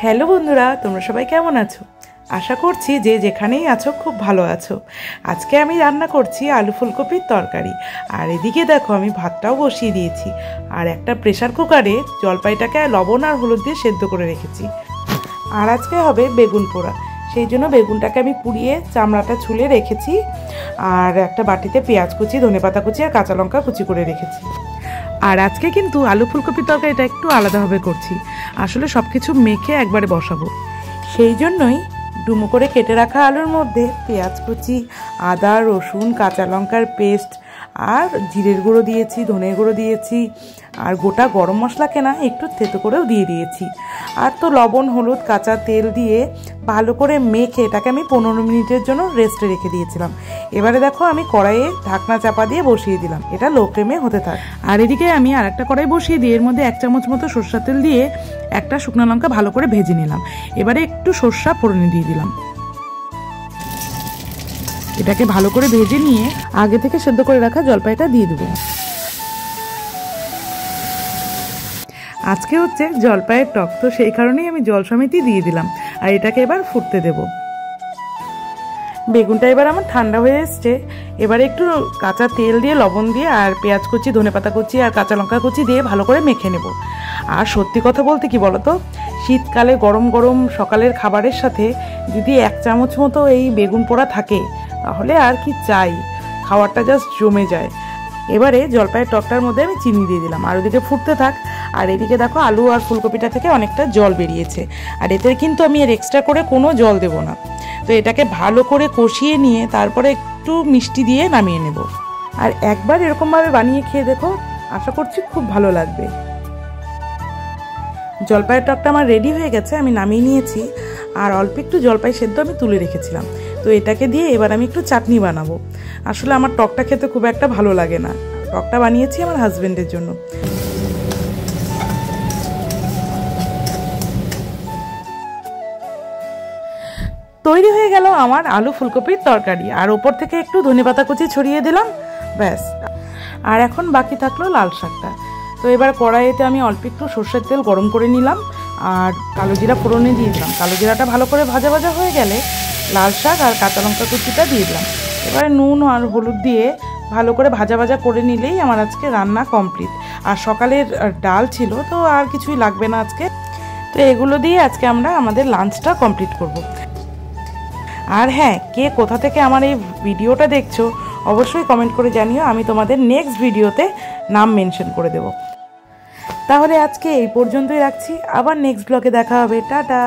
Hello বন্ধুরা, তোমরা সবাই কেমন আছো? আশা করছি যে যেখানেই আছো খুব ভালো আছো। আজকে আমি রান্না করছি আলু ফুলকপির তরকারি। আর এদিকে দেখো আমি ভাতটাও বসিয়ে দিয়েছি। আর একটা প্রেসার কুকারে জলপাইটাকে লবণ আর হলুদ দিয়ে সেদ্ধ করে রেখেছি। আর আজকে হবে বেগুন পোড়া, সেই জন্য বেগুনটাকে আমি পুড়িয়ে চামড়াটা ছুলে রেখেছি। আর একটা বাটিতে পেঁয়াজ কুচি, ধনেপাতা কুচি আর কাঁচা লঙ্কা কুচি করে রেখেছি। আর আজকে কিন্তু আলু ফুলকপির তরকারিটা একটু আলাদাভাবে করছি। আসলে সব কিছু মেখে একবারে বসাবো, সেই জন্যই ডুমো করে কেটে রাখা আলুর মধ্যে পেঁয়াজ কুচি, আদা রসুন কাঁচা লঙ্কার পেস্ট আর জিরের গুঁড়ো দিয়েছি, ধনের গুঁড়ো দিয়েছি, আর গোটা গরম মশলা কেনা একটু থেতো করেও দিয়ে দিয়েছি। আর তো লবণ হলুদ কাঁচা তেল দিয়ে ভালো করে মেখে এটাকে আমি 15 মিনিটের জন্য রেস্টে রেখে দিয়েছিলাম। এবারে দেখো আমি কড়াইয়ে ঢাকনা চাপা দিয়ে বসিয়ে দিলাম, এটা লো ফ্লেমে হতে থাক। আর এদিকে আমি আর একটা কড়াই বসিয়ে দিয়ে এর মধ্যে 1 চামচ মতো সরষের তেল দিয়ে একটা শুকনো লঙ্কা ভালো করে ভেজে নিলাম। এবারে একটু সরষা ফোড়নে দিয়ে দিলাম। এটাকে ভালো করে ভেজে নিয়ে আগে থেকে সেদ্ধ করে রাখা জলপাইটা দিয়ে দেবো। আজকে হচ্ছে জলপাইয়ের টক, তো সেই কারণেই আমি জল সমেতই দিয়ে দিলাম। আর এটাকে এবার ফুটতে দেব। বেগুনটা এবার আমার ঠান্ডা হয়ে এসছে। এবারে একটু কাঁচা তেল দিয়ে লবণ দিয়ে আর পেঁয়াজ কুচি, ধনেপাতা কুচি আর কাঁচা লঙ্কা কুচি দিয়ে ভালো করে মেখে নেব। আর সত্যি কথা বলতে কি বলতো, শীতকালে গরম গরম সকালের খাবারের সাথে যদি 1 চামচ মতো এই বেগুন পোড়া থাকে তাহলে আর কি চাই, খাবারটা জাস্ট জমে যায়। এবারে জলপাইয়ের টকটার মধ্যে আমি চিনি দিয়ে দিলাম আর ওদিকে ফুটতে থাক। আর এদিকে দেখো আলু আর ফুলকপিটা থেকে অনেকটা জল বেরিয়েছে। আর এতে কিন্তু আমি এর এক্সট্রা করে কোনো জল দেব না। তো এটাকে ভালো করে কষিয়ে নিয়ে তারপরে একটু মিষ্টি দিয়ে নামিয়ে নেব। আর একবার এরকমভাবে বানিয়ে খেয়ে দেখো, আশা করছি খুব ভালো লাগবে। জলপাইয়ের টকটা আমার রেডি হয়ে গেছে, আমি নামিয়ে নিয়েছি। আর অল্প একটু জলপাই সেদ্ধ আমি তুলে রেখেছিলাম। তো এটাকে দিয়ে এবার আমি একটু চাটনি বানাবো। আসলে আমার টকটা খেতে খুব একটা ভালো লাগে না, টকটা বানিয়েছি আমার হাজবেন্ডের জন্য। তৈরি হয়ে গেল আমার আলু ফুলকপির তরকারি। আর ওপর থেকে একটু ধনেপাতা কুচি ছড়িয়ে দিলাম, ব্যাস। আর এখন বাকি থাকলো লাল শাকটা। তো এবার কড়াইতে আমি অল্প একটু সর্ষের তেল গরম করে নিলাম আর কালো জিরা ফোড়নে দিয়ে দিলাম। কালো জিরাটা ভালো করে ভাজা ভাজা হয়ে গেলে লাল শাক আর কাঁচা লঙ্কা কুচিটা দিয়ে দিলাম। এবারে নুন আর হলুদ দিয়ে ভালো করে ভাজা ভাজা করে নিলেই আমার আজকে রান্না কমপ্লিট। আর সকালের ডাল ছিল, তো আর কিছুই লাগবে না আজকে। তো এগুলো দিয়ে আজকে আমরা আমাদের লাঞ্চটা কমপ্লিট করব। আর হ্যাঁ, কে কোথা থেকে আমার এই ভিডিওটা দেখছো অবশ্যই কমেন্ট করে জানিও, আমি তোমাদের নেক্সট ভিডিওতে নাম মেনশন করে দেব। তাহলে আজকে এই পর্যন্তই রাখছি, আবার নেক্সট ব্লগে দেখা হবে। টাটা।